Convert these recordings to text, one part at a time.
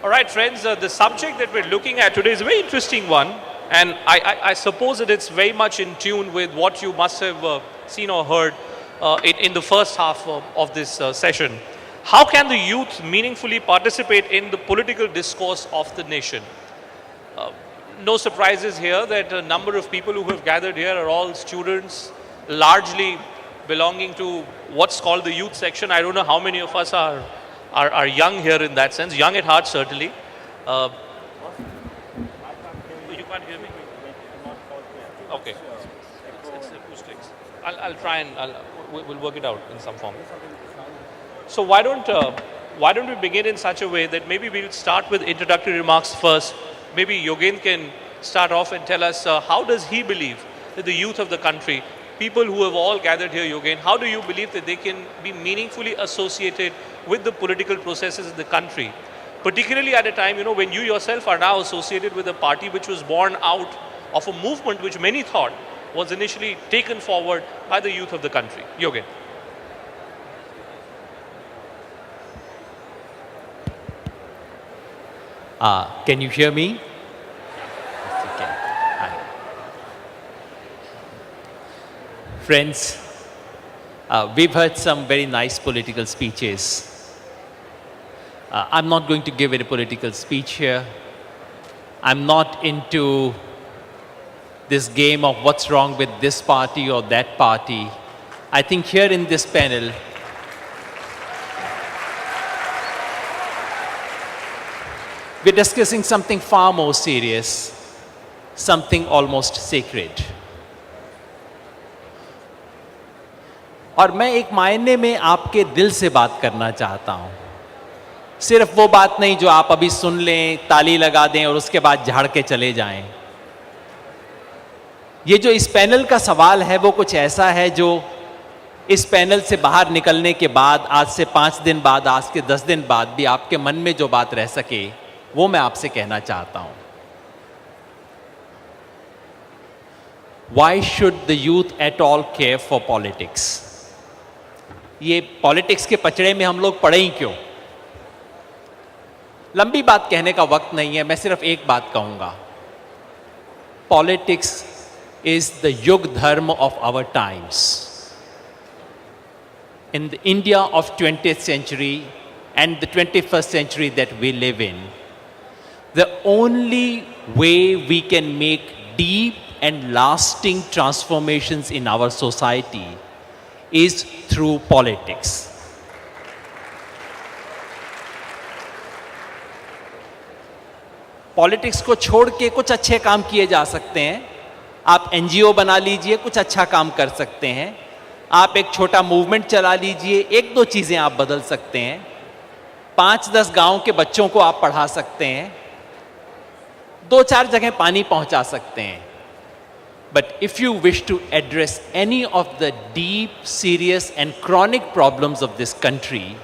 All right, friends, the subject that we're looking at today is a very interesting one, and I suppose that it's very much in tune with what you must have seen or heard in the first half of this session. How can the youth meaningfully participate in the political discourse of the nation? No surprises here that a number of people who have gathered here are all students, largely belonging to what's called the youth section. I don't know how many of us are young here in that sense, young at heart certainly. You can't hear me? Okay. It's acoustics. I'll try and we'll work it out in some form. So why don't we begin in such a way that maybe we'll start with introductory remarks first. Maybe Yogen can start off and tell us how does he believe that the youth of the country, people who have all gathered here, Yogen, how do you believe that they can be meaningfully associated with the political processes in the country? Particularly at a time, when you yourself are now associated with a party which was born out of a movement which many thought was initially taken forward by the youth of the country. Yogen. Can you hear me? Yes, you can. Hi. Friends, we've heard some very nice political speeches. I'm not going to give a political speech here. I'm not into this game of what's wrong with this party or that party. I think here in this panel, we're discussing something far more serious, something almost sacred. और मैं एक मायने में आपके दिल से बात करना चाहता हूं। सिर्फ वो बात नहीं जो आप अभी सुन लें, ताली लगा दें और उसके बाद झाड़ के चले जाएं। ये जो इस पैनल का सवाल है वो कुछ ऐसा है जो इस पैनल से बाहर निकलने के बाद, आज से 5 दिन बाद, आज के 10 दिन बाद भी आपके मन में जो बात रह सके, वो मैं आपसे कहना चाहता हूं। Why should the youth at all care for politics? ये पॉलिटिक्स के पचड़े में हम लोग पड़े ही क्यों? लंबी बात कहने का वक्त नहीं है, मैं सिर्फ एक बात कहूंगा। Politics is the yuga dharma of our times. In the India of 20th century and the 21st century that we live in, the only way we can make deep and lasting transformations in our society is through politics. Politics को छोड़ के कुछ अच्छे काम किए जा सकते हैं। आप एनजीओ बना लीजिए, कुछ अच्छा काम कर सकते हैं। आप एक छोटा मूवमेंट चला लीजिए, 1-2 चीजें आप बदल सकते हैं। 5-10 गांव के बच्चों को आप पढ़ा सकते हैं। 2-4 जगह पानी पहुंचा सकते हैं। But if you wish to address any of the deep, serious and chronic problems of this country,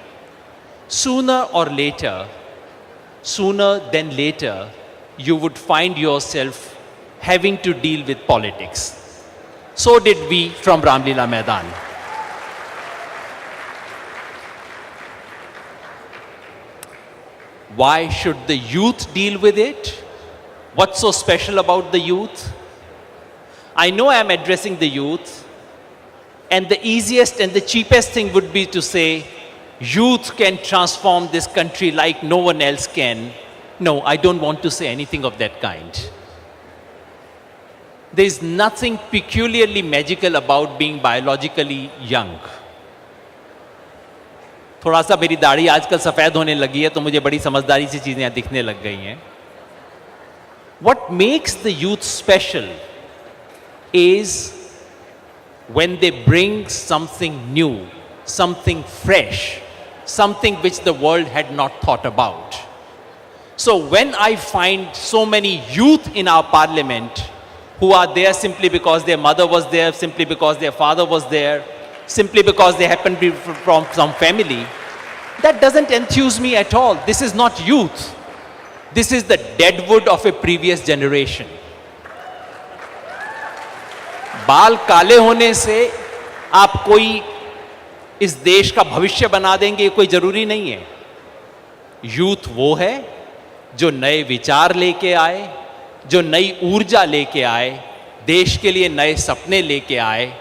sooner than later, you would find yourself having to deal with politics. So did we from Ramlila Maidan. Why should the youth deal with it? What's so special about the youth? I know I'm addressing the youth, and the easiest and the cheapest thing would be to say, youth can transform this country like no one else can. No, I don't want to say anything of that kind. There is nothing peculiarly magical about being biologically young. थोड़ा सा मेरी दाढ़ी आजकल सफेद होने लगी है तो मुझे बड़ी समझदारी से चीजें दिखने लग गई हैं। What makes the youth special is when they bring something new, something fresh, something which the world had not thought about. So when I find so many youth in our parliament who are there simply because their mother was there, simply because their father was there, simply because they happen to be from some family, that doesn't enthuse me at all. This is not youth. This is the deadwood of a previous generation. बाल काले होने से आप कोई इस देश का भविष्य बना देंगे, कोई जरूरी नहीं है। यूथ वो है जो नए विचार लेके आए, जो नई ऊर्जा लेके आए, देश के लिए नए सपने लेके आए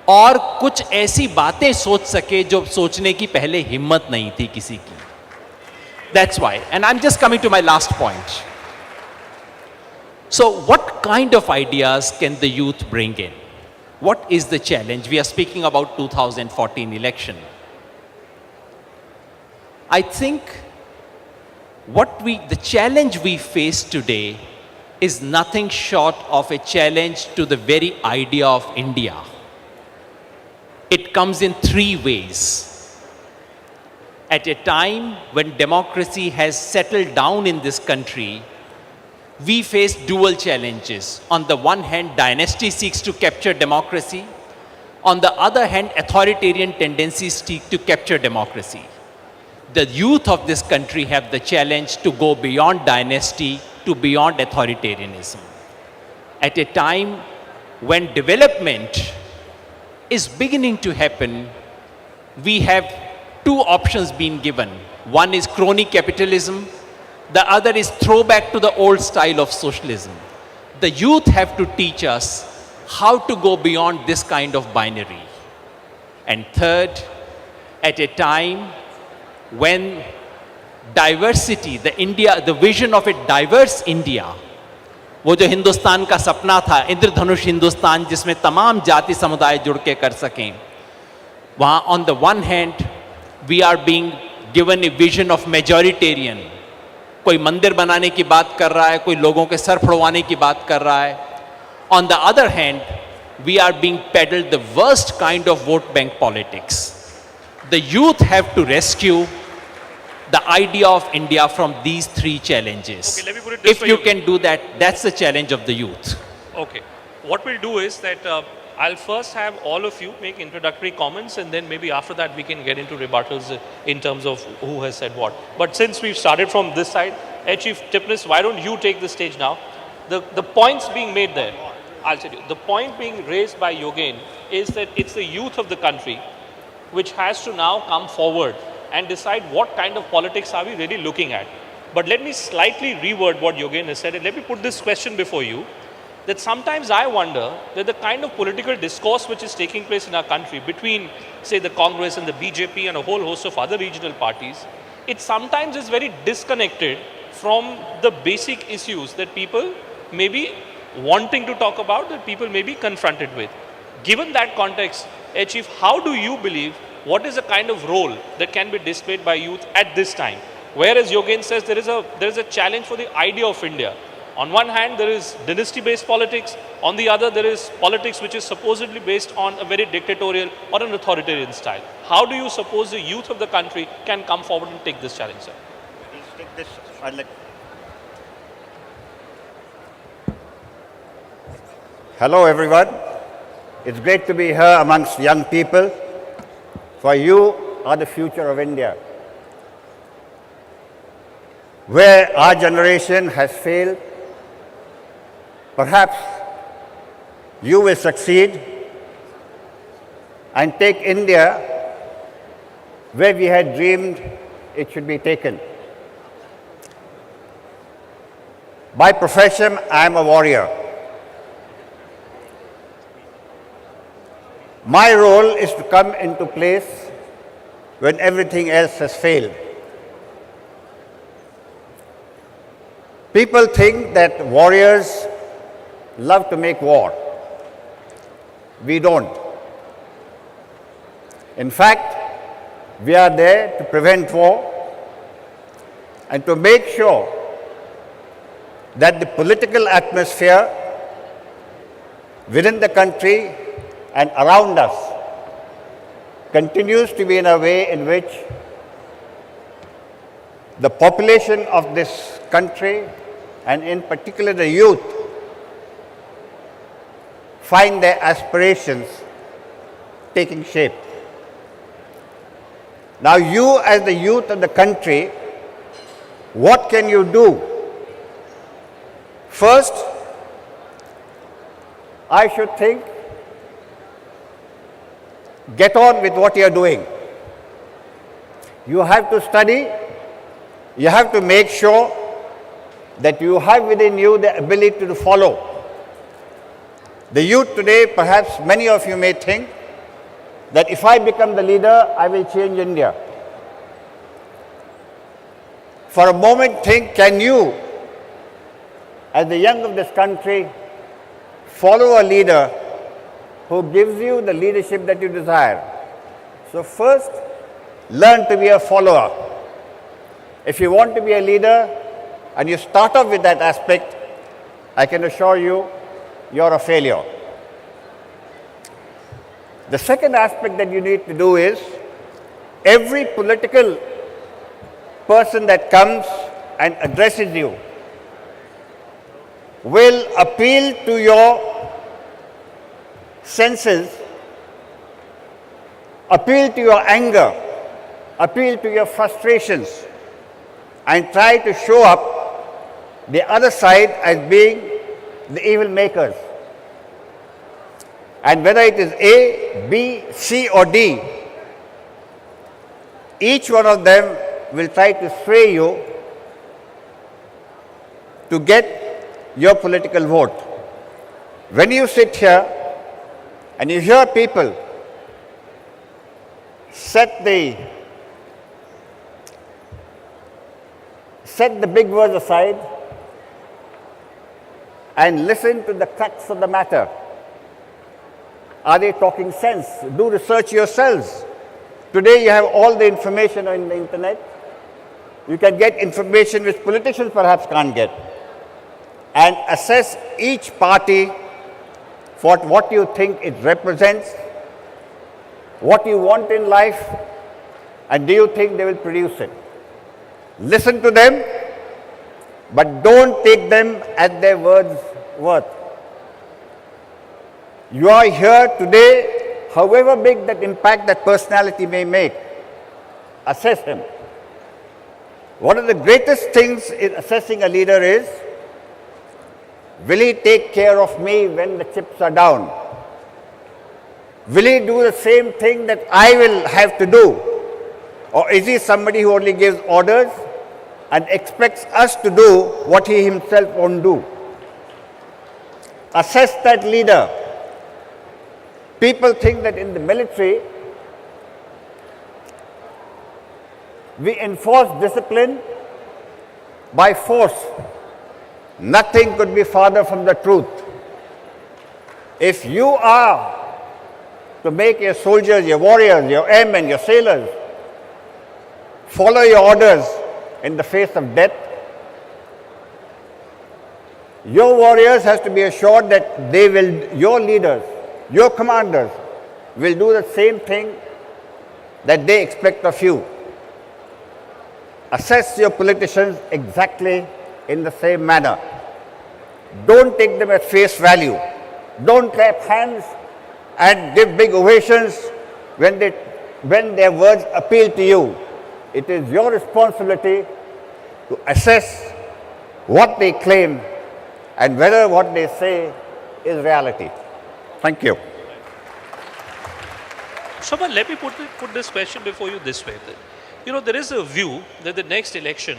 और कुछ ऐसी बातें सोच सके जो सोचने की पहले हिम्मत नहीं थी किसी की. That's why. And I'm just coming to my last point. So what kind of ideas can the youth bring in? What is the challenge? We are speaking about 2014 election. I think the challenge we face today is nothing short of a challenge to the very idea of India. It comes in three ways. At a time when democracy has settled down in this country, we face dual challenges. On the one hand, dynasty seeks to capture democracy. On the other hand, authoritarian tendencies seek to capture democracy. The youth of this country have the challenge to go beyond dynasty to beyond authoritarianism. At a time when development is beginning to happen, we have two options being given. One is crony capitalism, the other is throwback to the old style of socialism. The youth have to teach us how to go beyond this kind of binary. And third, at a time when diversity, the vision of a diverse India, वो जो हिंदुस्तान का सपना था, इंद्रधनुष हिंदुस्तान जिसमें तमाम जाति समुदाय जुड़ के कर सकें, वहाँ on the one hand we are being given a vision of majoritarian. कोई मंदिर बनाने की बात कर रहा है, कोई लोगों के सर फुड़वाने की बात कर रहा है. On the other hand, we are being peddled the worst kind of vote bank politics. The youth have to rescue the idea of India from these three challenges. Okay, let me put it this if way, you Yogi. can do that, that's the challenge of the youth. Okay. What we'll do is that I'll first have all of you make introductory comments, and then maybe after that we can get into rebuttals in terms of who has said what. But since we've started from this side, Chief Tipnis, why don't you take the stage now? The points being made there, I'll tell you, the point being raised by Yogen is that it's the youth of the country which has to now come forward and decide what kind of politics are we really looking at. But let me slightly reword what Yogen has said, and let me put this question before you, that sometimes I wonder that the kind of political discourse which is taking place in our country between, say, the Congress and the BJP and a whole host of other regional parties, it sometimes is very disconnected from the basic issues that people may be wanting to talk about, that people may be confronted with. Given that context, Chief, how do you believe, what is the kind of role that can be displayed by youth at this time? Whereas Yogen says there is a challenge for the idea of India. On one hand, there is dynasty-based politics. On the other, there is politics which is supposedly based on a very dictatorial or an authoritarian style. How do you suppose the youth of the country can come forward and take this challenge, sir? Please take this. I'll let... Hello, everyone. It's great to be here amongst young people. For you are the future of India. Where our generation has failed, perhaps you will succeed and take India where we had dreamed it should be taken. By profession, I am a warrior. My role is to come into place when everything else has failed. People think that warriors love to make war. We don't. In fact, we are there to prevent war and to make sure that the political atmosphere within the country and around us continues to be in a way in which the population of this country, and in particular the youth, find their aspirations taking shape. Now you as the youth of the country, what can you do? First, I should think, get on with what you are doing. You have to study, you have to make sure that you have within you the ability to follow. The youth today, perhaps many of you may think that if I become the leader, I will change India. For a moment think, can you, as the young of this country, follow a leader who gives you the leadership that you desire? So first, learn to be a follower. If you want to be a leader and you start off with that aspect, I can assure you, you're a failure. The second aspect that you need to do is, every political person that comes and addresses you will appeal to your senses, appeal to your anger, appeal to your frustrations, and try to show up the other side as being the evil makers. And whether it is A, B, C or D, each one of them will try to sway you to get your political vote. When you sit here and you hear people set the big words aside and listen to the crux of the matter. Are they talking sense? Do research yourselves. Today you have all the information on the internet. You can get information which politicians perhaps can't get. And assess each party for what you think it represents, what you want in life, and do you think they will produce it. Listen to them, but don't take them at their words worth. You are here today, however big that impact that personality may make, assess him. One of the greatest things in assessing a leader is, will he take care of me when the chips are down? Will he do the same thing that I will have to do? Or is he somebody who only gives orders and expects us to do what he himself won't do? Assess that leader. People think that in the military, we enforce discipline by force. Nothing could be farther from the truth. If you are to make your soldiers, your warriors, your airmen, your sailors follow your orders in the face of death, your warriors has to be assured that they will, your leaders, your commanders will do the same thing that they expect of you. Assess your politicians exactly in the same manner. Don't take them at face value. Don't clap hands and give big ovations when their words appeal to you. It is your responsibility to assess what they claim and whether what they say is reality. Thank you. Shobha, let me put this question before you this way. You know, there is a view that the next election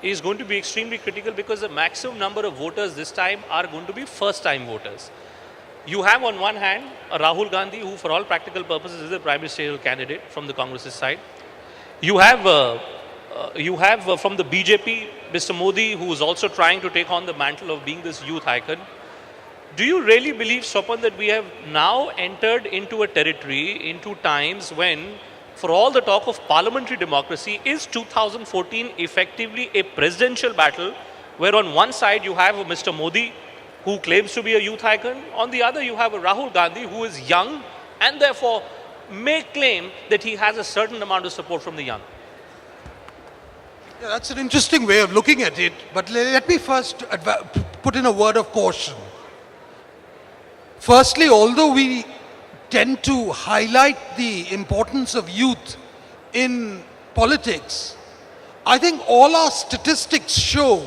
is going to be extremely critical because the maximum number of voters this time are going to be first-time voters. You have on one hand Rahul Gandhi, who for all practical purposes is the prime ministerial candidate from the Congress side. You have from the BJP, Mr. Modi, who is also trying to take on the mantle of being this youth icon. Do you really believe, Swapan, that we have now entered into a territory, into times when, for all the talk of parliamentary democracy, is 2014 effectively a presidential battle where on one side you have a Mr. Modi who claims to be a youth icon, on the other you have a Rahul Gandhi who is young and therefore may claim that he has a certain amount of support from the young? Yeah, that's an interesting way of looking at it, but let me first put in a word of caution. Firstly, although we tend to highlight the importance of youth in politics, I think all our statistics show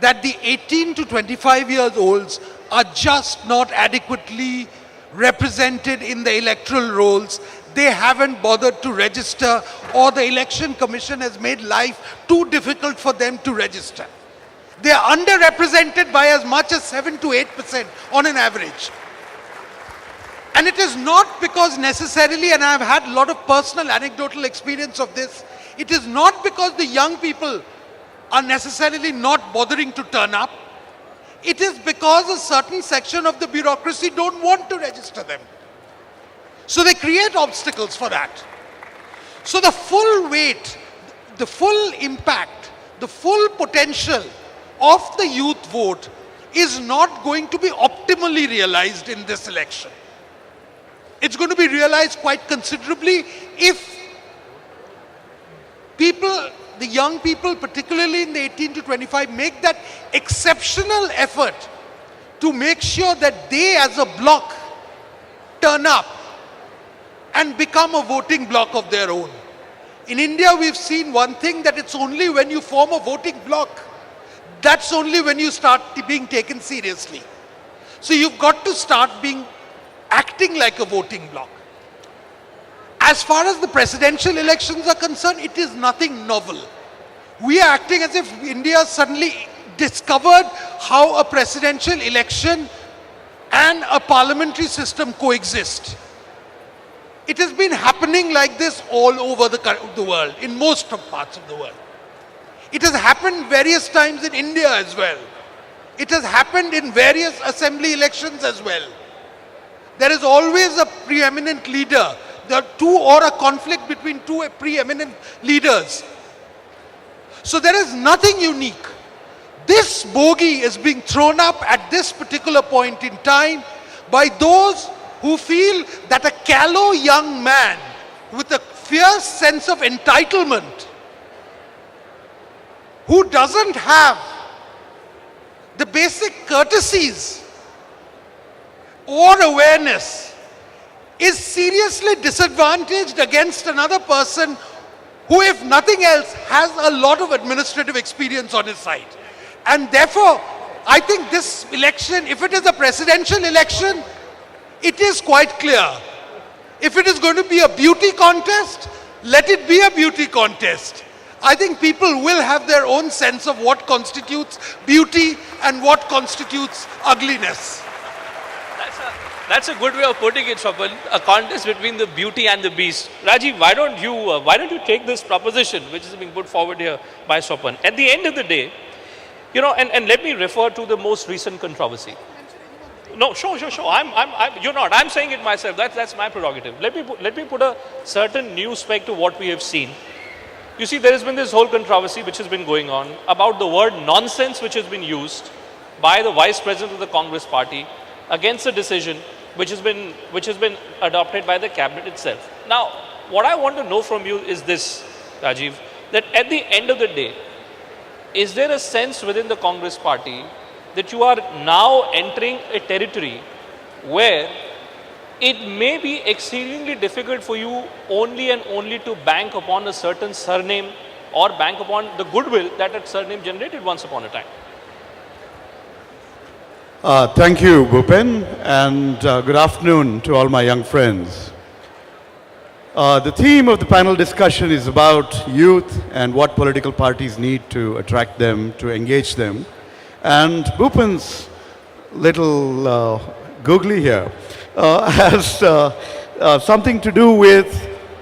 that the 18 to 25 years olds are just not adequately represented in the electoral rolls. They haven't bothered to register, or the election commission has made life too difficult for them to register. They are underrepresented by as much as 7 to 8% on an average. And it is not because necessarily, and I've had a lot of personal anecdotal experience of this, it is not because the young people are necessarily not bothering to turn up. It is because a certain section of the bureaucracy don't want to register them. So they create obstacles for that. So the full weight, the full impact, the full potential of the youth vote is not going to be optimally realized in this election. It's going to be realized quite considerably if people, the young people, particularly in the 18 to 25, make that exceptional effort to make sure that they as a bloc turn up and become a voting bloc of their own. In India, we've seen one thing, that it's only when you form a voting bloc, that's only when you start being taken seriously. So you've got to start acting like a voting bloc. As far as the presidential elections are concerned, it is nothing novel. We are acting as if India suddenly discovered how a presidential election and a parliamentary system coexist. It has been happening like this all over the world, in most of parts of the world. It has happened various times in India as well. It has happened in various assembly elections as well. There is always a preeminent leader. There are two, or a conflict between two preeminent leaders. So there is nothing unique. This bogey is being thrown up at this particular point in time by those who feel that a callow young man with a fierce sense of entitlement, who doesn't have the basic courtesies or awareness, is seriously disadvantaged against another person who, if nothing else, has a lot of administrative experience on his side. And therefore, I think this election, if it is a presidential election, it is quite clear. If it is going to be a beauty contest, let it be a beauty contest. I think people will have their own sense of what constitutes beauty and what constitutes ugliness. That's a good way of putting it, Swapan. A contest between the beauty and the beast. Rajiv, why don't you take this proposition which is being put forward here by Swapan? At the end of the day, and let me refer to the most recent controversy. No, sure. You're not. I'm saying it myself. That's my prerogative. Let me put a certain new spec to what we have seen. You see, there has been this whole controversy which has been going on about the word nonsense which has been used by the Vice President of the Congress Party against a decision which has been adopted by the cabinet itself. Now, what I want to know from you is this, Rajiv, that at the end of the day, is there a sense within the Congress Party that you are now entering a territory where it may be exceedingly difficult for you only and only to bank upon a certain surname or bank upon the goodwill that a surname generated once upon a time? Thank you, Bhupen, and good afternoon to all my young friends. The theme of the panel discussion is about youth and what political parties need to attract them, to engage them. And Bhupen's little googly here has something to do with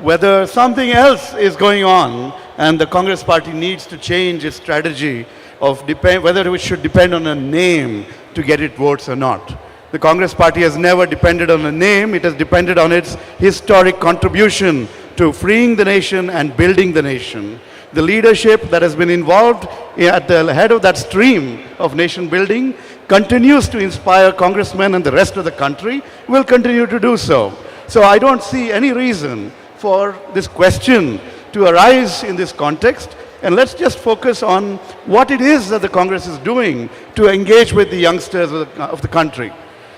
whether something else is going on and the Congress Party needs to change its strategy of whether it should depend on a name to get its votes or not. The Congress Party has never depended on a name. It has depended on its historic contribution to freeing the nation and building the nation. The leadership that has been involved at the head of that stream of nation building continues to inspire congressmen and the rest of the country, will continue to do so. So I don't see any reason for this question to arise in this context. And let's just focus on what it is that the Congress is doing to engage with the youngsters of the country.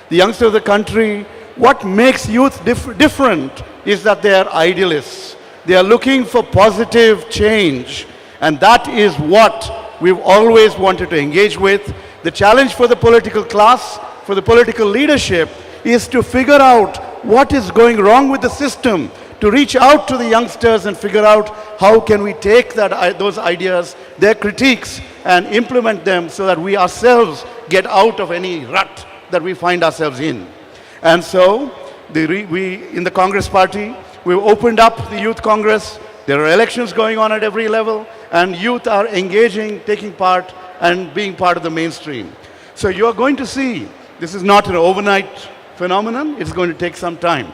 The youngsters of the country, what makes youth different is that they are idealists. They are looking for positive change. And that is what we've always wanted to engage with. The challenge for the political class, for the political leadership, is to figure out what is going wrong with the system, to reach out to the youngsters and figure out how can we take those ideas, their critiques, and implement them so that we ourselves get out of any rut that we find ourselves in. And so, we in the Congress Party, we've opened up the Youth Congress. There are elections going on at every level, and youth are engaging, taking part, and being part of the mainstream. So you're going to see, this is not an overnight phenomenon, it's going to take some time.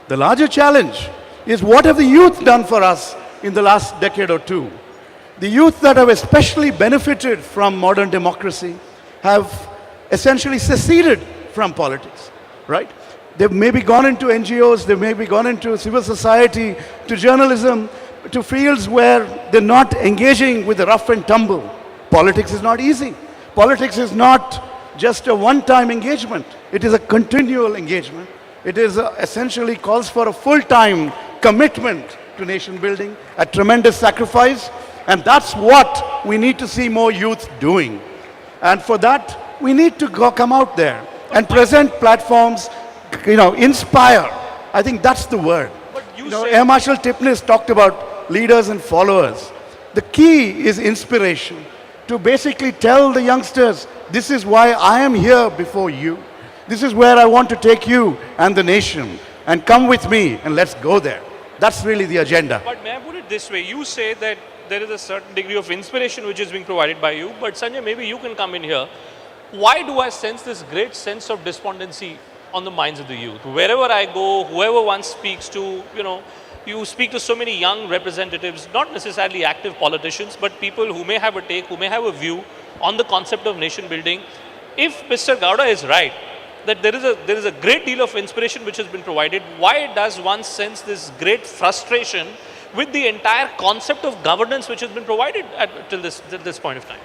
The larger challenge is, what have the youth done for us in the last decade or two? The youth that have especially benefited from modern democracy have essentially seceded from politics, right? They've maybe gone into NGOs, they've maybe gone into civil society, to journalism, to fields where they're not engaging with the rough and tumble. Politics is not easy. Politics is not just a one-time engagement. It is a continual engagement. It is essentially calls for a full-time commitment to nation building, a tremendous sacrifice, and that's what we need to see more youth doing. And for that, we need to come out there and present platforms, inspire. I think that's the word. But Air Marshal Tipnis talked about leaders and followers. The key is inspiration, to basically tell the youngsters, this is why I am here before you. This is where I want to take you and the nation, and come with me and let's go there. That's really the agenda. But may I put it this way? You say that there is a certain degree of inspiration which is being provided by you, but Sanjay, maybe you can come in here. Why do I sense this great sense of despondency on the minds of the youth? Wherever I go, whoever one speaks to, you speak to so many young representatives, not necessarily active politicians, but people who may have a take, who may have a view on the concept of nation building. If Mr. Gowda is right, that there is a great deal of inspiration which has been provided, why does one sense this great frustration with the entire concept of governance which has been provided till this point of time?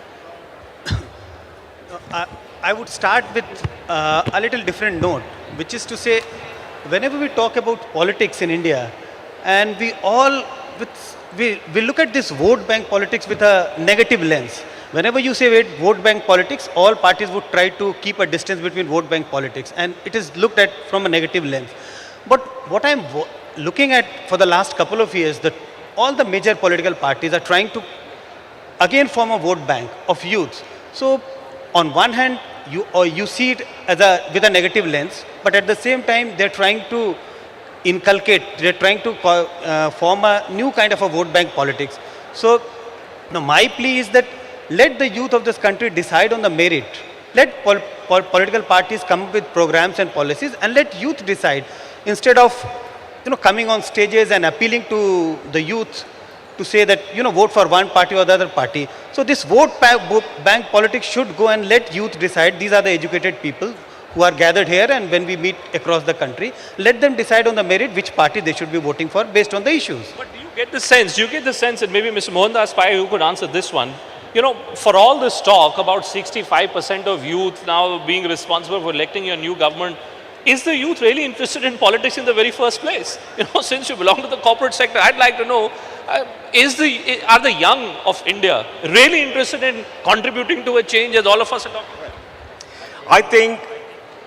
I would start with a little different note, which is to say, whenever we talk about politics in India, and we look at this vote bank politics with a negative lens. Whenever you say vote bank politics, all parties would try to keep a distance between vote bank politics, and it is looked at from a negative lens. But what I'm looking at for the last couple of years, that all the major political parties are trying to again form a vote bank of youth. So on one hand, you see it as with a negative lens, but at the same time, they're trying to they're trying to form a new kind of a vote bank politics. So now my plea is that let the youth of this country decide on the merit. Let political parties come up with programs and policies, and let youth decide, instead of coming on stages and appealing to the youth to say that vote for one party or the other party. So this vote bank politics should go, and let youth decide. These are the educated people who are gathered here, and when we meet across the country, let them decide on the merit which party they should be voting for based on the issues. But do you get the sense, and maybe Mr. Mohandas Pai, who could answer this one, for all this talk about 65% of youth now being responsible for electing your new government, is the youth really interested in politics in the very first place? Since you belong to the corporate sector, I'd like to know, are the young of India really interested in contributing to a change, as all of us are talking about? I think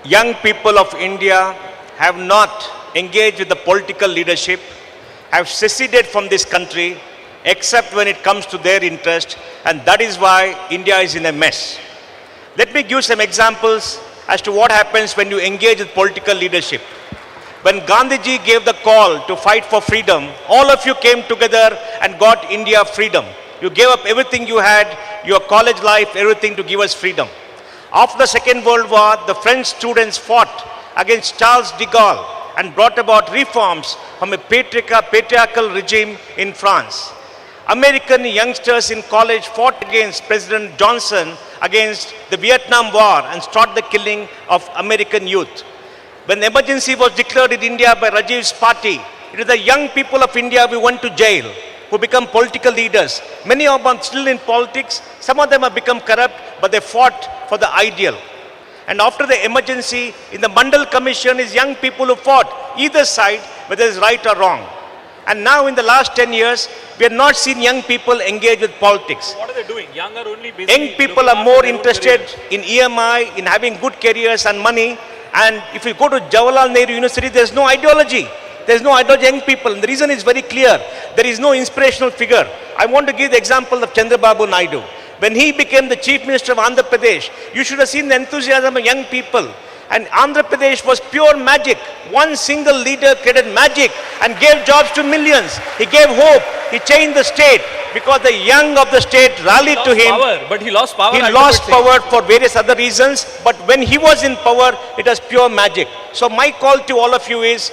young people of India have not engaged with the political leadership, have seceded from this country, except when it comes to their interest, and that is why India is in a mess. Let me give some examples as to what happens when you engage with political leadership. When Gandhiji gave the call to fight for freedom, all of you came together and got India freedom. You gave up everything you had, your college life, everything to give us freedom. After the Second World War, the French students fought against Charles de Gaulle and brought about reforms from a patriarchal regime in France. American youngsters in college fought against President Johnson against the Vietnam War and stopped the killing of American youth. When the emergency was declared in India by Rajiv's party, it is the young people of India who went to jail, who become political leaders. Many of them are still in politics. Some of them have become corrupt, but they fought for the ideal. And after the emergency, in the Mandal Commission, is young people who fought either side, whether it's right or wrong. And now in the last 10 years, we have not seen young people engage with politics. What are they doing? Young are only busy. Young people are more interested in EMI, in having good careers and money. And if you go to Jawaharlal Nehru University, there's no ideology. There is no ideology young people. And the reason is very clear. There is no inspirational figure. I want to give the example of Chandrababu Naidu. When he became the Chief Minister of Andhra Pradesh, you should have seen the enthusiasm of young people. And Andhra Pradesh was pure magic. One single leader created magic and gave jobs to millions. He gave hope. He changed the state because the young of the state rallied to him. But he lost power. He lost power for various other reasons, but when he was in power, it was pure magic. So my call to all of you is,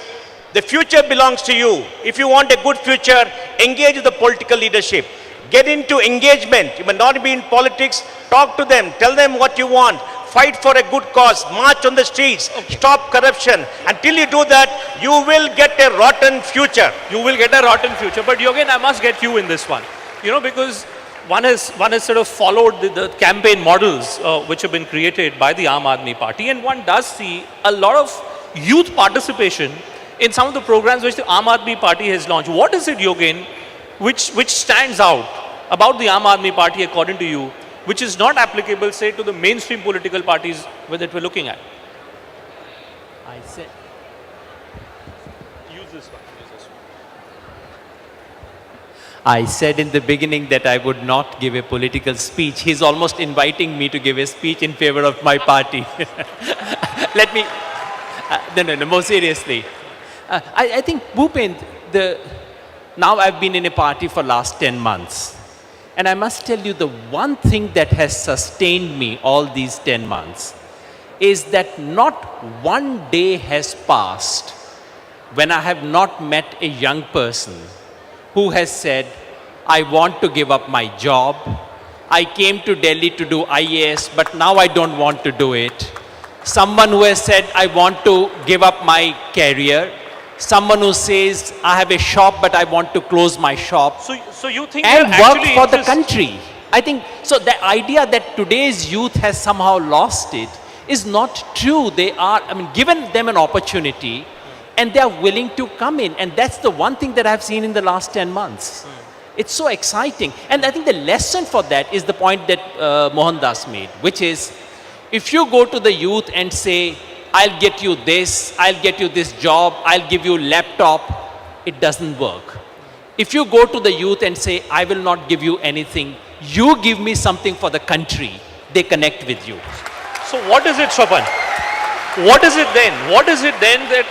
the future belongs to you. If you want a good future, engage with the political leadership. Get into engagement. You may not be in politics. Talk to them. Tell them what you want. Fight for a good cause. March on the streets. Stop corruption. Until you do that, you will get a rotten future. You will get a rotten future. But Yogen, I must get you in this one. You know, because one has sort of followed the campaign models which have been created by the Aam Aadmi Party, and one does see a lot of youth participation in some of the programs which the Aam Aadmi Party has launched. What is it, Yogen, which stands out about the Aam Aadmi Party according to you, which is not applicable, say, to the mainstream political parties that we're looking at? I said, Use this one. I said in the beginning that I would not give a political speech. He's almost inviting me to give a speech in favor of my party. Let me, no, more seriously. I think, Bhupen, now I've been in a party for last 10 months. And I must tell you, the one thing that has sustained me all these 10 months is that not one day has passed when I have not met a young person who has said, I want to give up my job. I came to Delhi to do IAS, but now I don't want to do it. Someone who has said, I want to give up my career. Someone who says, I have a shop, but I want to close my shop. So you think And they're work actually for the country. I think, so the idea that today's youth has somehow lost it is not true. They are, given them an opportunity, and they are willing to come in. And that's the one thing that I've seen in the last 10 months. It's so exciting. And I think the lesson for that is the point that Mohandas made, which is, if you go to the youth and say, I'll get you this, I'll get you this job, I'll give you laptop, it doesn't work. If you go to the youth and say, I will not give you anything, you give me something for the country, they connect with you. So what is it, Swapan? What is it then? What is it then that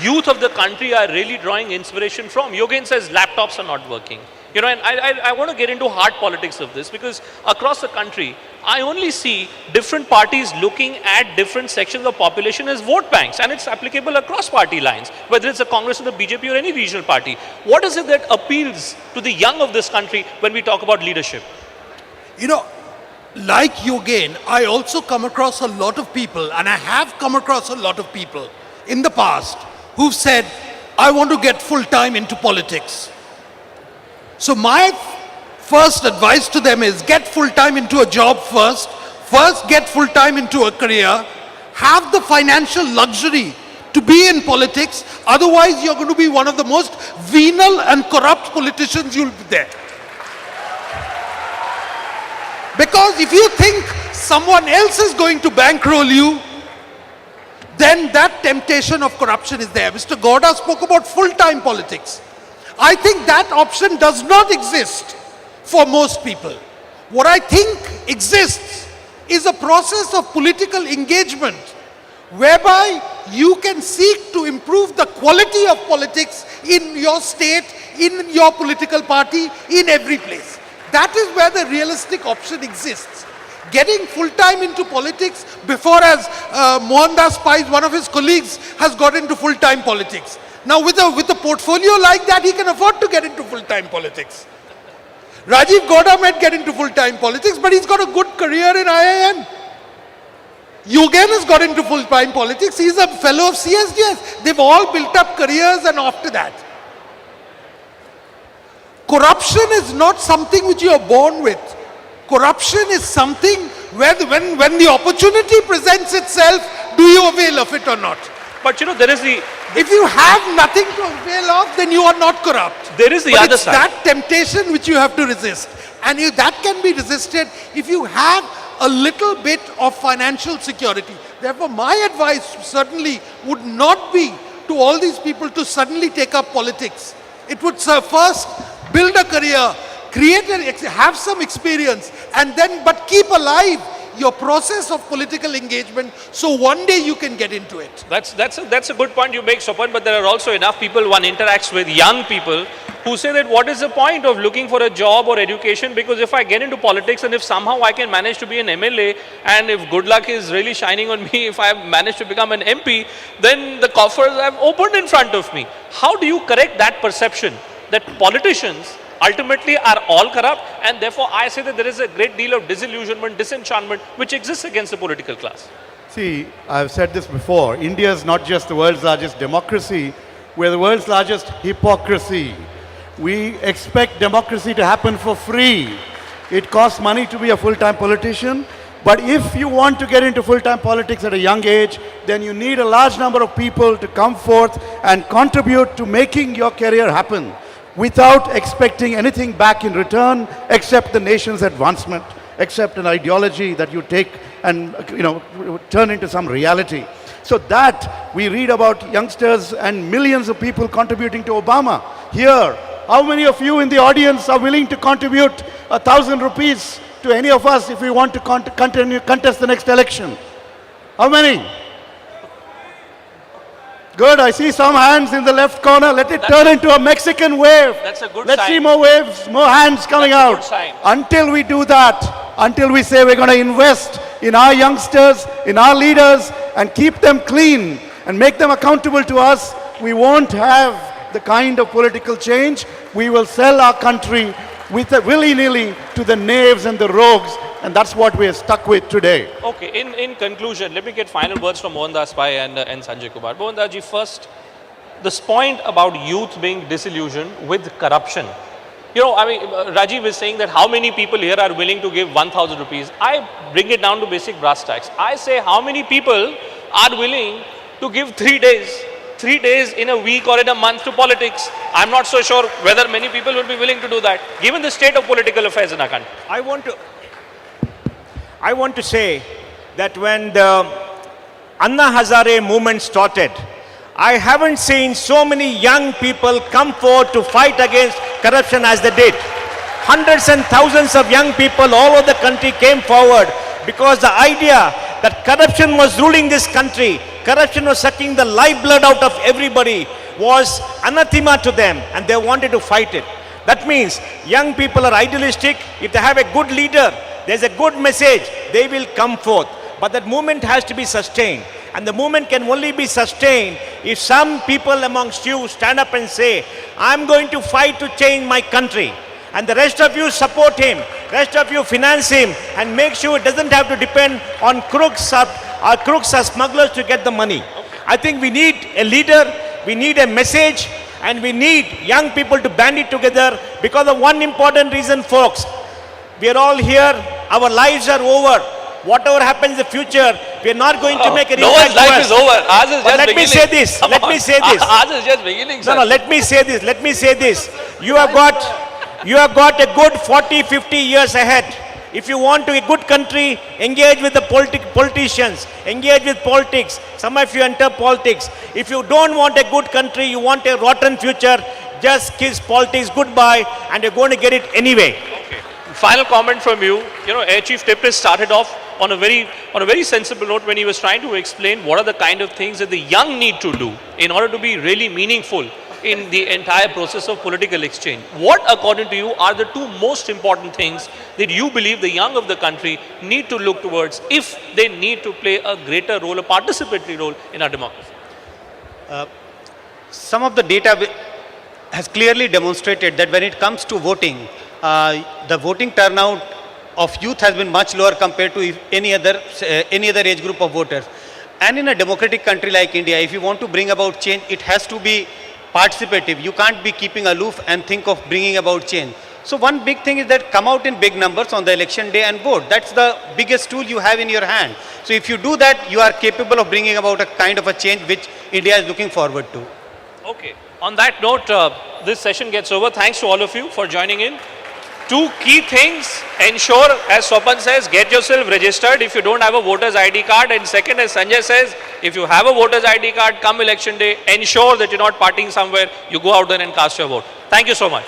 youth of the country are really drawing inspiration from? Yogen says laptops are not working. You know, and I want to get into hard politics of this, because across the country, I only see different parties looking at different sections of population as vote banks, and it's applicable across party lines, whether it's the Congress or the BJP or any regional party. What is it that appeals to the young of this country when we talk about leadership? You know, like Yogen, I also come across a lot of people, and I have come across a lot of people in the past who've said, I want to get full time into politics. So my first advice to them is, get full time into a job first. First get full time into a career. Have the financial luxury to be in politics. Otherwise, you're going to be one of the most venal and corrupt politicians you'll be there. Because if you think someone else is going to bankroll you, then that temptation of corruption is there. Mr. Gowda spoke about full-time politics. I think that option does not exist for most people. What I think exists is a process of political engagement whereby you can seek to improve the quality of politics in your state, in your political party, in every place. That is where the realistic option exists. Getting full-time into politics before, as Mohandas Pai, one of his colleagues, has got into full-time politics. Now with a portfolio like that, he can afford to get into full-time politics. Rajiv Gowda might get into full-time politics, but he's got a good career in IIM. Yogen has got into full-time politics. He's a fellow of CSDS. They've all built up careers, and after that. Corruption is not something which you are born with. Corruption is something where when the opportunity presents itself, do you avail of it or not? But you know, there is if you have nothing to avail of, then you are not corrupt. There is the but other it's side. That temptation which you have to resist. And that can be resisted if you have a little bit of financial security. Therefore, my advice certainly would not be to all these people to suddenly take up politics. It would first build a career, have some experience, and then but keep alive your process of political engagement so one day you can get into it. That's a good point you make, Sopan, but there are also enough people one interacts with, young people, who say that what is the point of looking for a job or education, because if I get into politics and if somehow I can manage to be an MLA, and if good luck is really shining on me, if I manage to become an MP, then the coffers have opened in front of me. How do you correct that perception that politicians ultimately are all corrupt, and therefore I say that there is a great deal of disillusionment, disenchantment which exists against the political class? See, I've said this before. India is not just the world's largest democracy, we're the world's largest hypocrisy. We expect democracy to happen for free. It costs money to be a full-time politician, but if you want to get into full-time politics at a young age, then you need a large number of people to come forth and contribute to making your career happen, without expecting anything back in return except the nation's advancement, except an ideology that you take and turn into some reality. So that we read about youngsters and millions of people contributing to Obama. Here, how many of you in the audience are willing to contribute 1,000 rupees to any of us if we want to contest the next election? How many? Good, I see some hands in the left corner. Let it turn into a Mexican wave. That's a good Let's sign. see more waves, more hands coming That's a out. good sign. Until we do that, until we say we're going to invest in our youngsters, in our leaders, and keep them clean and make them accountable to us, we won't have the kind of political change. We will sell our country with a willy-nilly to the knaves and the rogues, and that's what we are stuck with today. Okay, in conclusion, let me get final words from Mohandas Pai and Sanjay Kumar. Mohandas ji, first, this point about youth being disillusioned with corruption. Rajiv is saying that how many people here are willing to give 1,000 rupees. I bring it down to basic brass tacks. I say how many people are willing to give 3 days in a week or in a month to politics. I'm not so sure whether many people will be willing to do that, given the state of political affairs in our country. I want to say that when the Anna Hazare movement started, I haven't seen so many young people come forward to fight against corruption as they did. Hundreds and thousands of young people all over the country came forward because the idea that corruption was ruling this country, corruption was sucking the lifeblood out of everybody, was anathema to them, and they wanted to fight it. That means young people are idealistic. If they have a good leader, there's a good message, they will come forth. But that movement has to be sustained. And the movement can only be sustained if some people amongst you stand up and say, I'm going to fight to change my country. And the rest of you support him, rest of you finance him, and make sure it doesn't have to depend on crooks or smugglers to get the money. I think we need a leader, we need a message, and we need young people to band it together because of one important reason, folks. We are all here, our lives are over. Whatever happens in the future, we are not going to make an no impact. one's life is over. Ours is just Let beginning. me say this. Come Let on. me say this. Ours is just beginning, sir. No, let me say this. Let me say this. You have got a good 40, 50 years ahead. If you want to a good country, engage with the politicians, engage with politics. Some of you enter politics. If you don't want a good country, you want a rotten future, just kiss politics goodbye, and you're going to get it anyway. Okay. Final comment from you. Air Chief Tipis started off on a very sensible note when he was trying to explain what are the kind of things that the young need to do in order to be really meaningful in the entire process of political exchange. What, according to you, are the two most important things that you believe the young of the country need to look towards if they need to play a greater role, a participatory role in our democracy? Some of the data has clearly demonstrated that when it comes to voting, the voting turnout of youth has been much lower compared to any other age group of voters. And in a democratic country like India, if you want to bring about change, it has to be participative. You can't be keeping aloof and think of bringing about change. So one big thing is that come out in big numbers on the election day and vote. That's the biggest tool you have in your hand. So if you do that, you are capable of bringing about a kind of a change which India is looking forward to. Okay. On that note, this session gets over. Thanks to all of you for joining in. Two key things: ensure, as Swapan says, get yourself registered if you don't have a voter's ID card. And second, as Sanjay says, if you have a voter's ID card, come election day, ensure that you're not partying somewhere. You go out there and cast your vote. Thank you so much.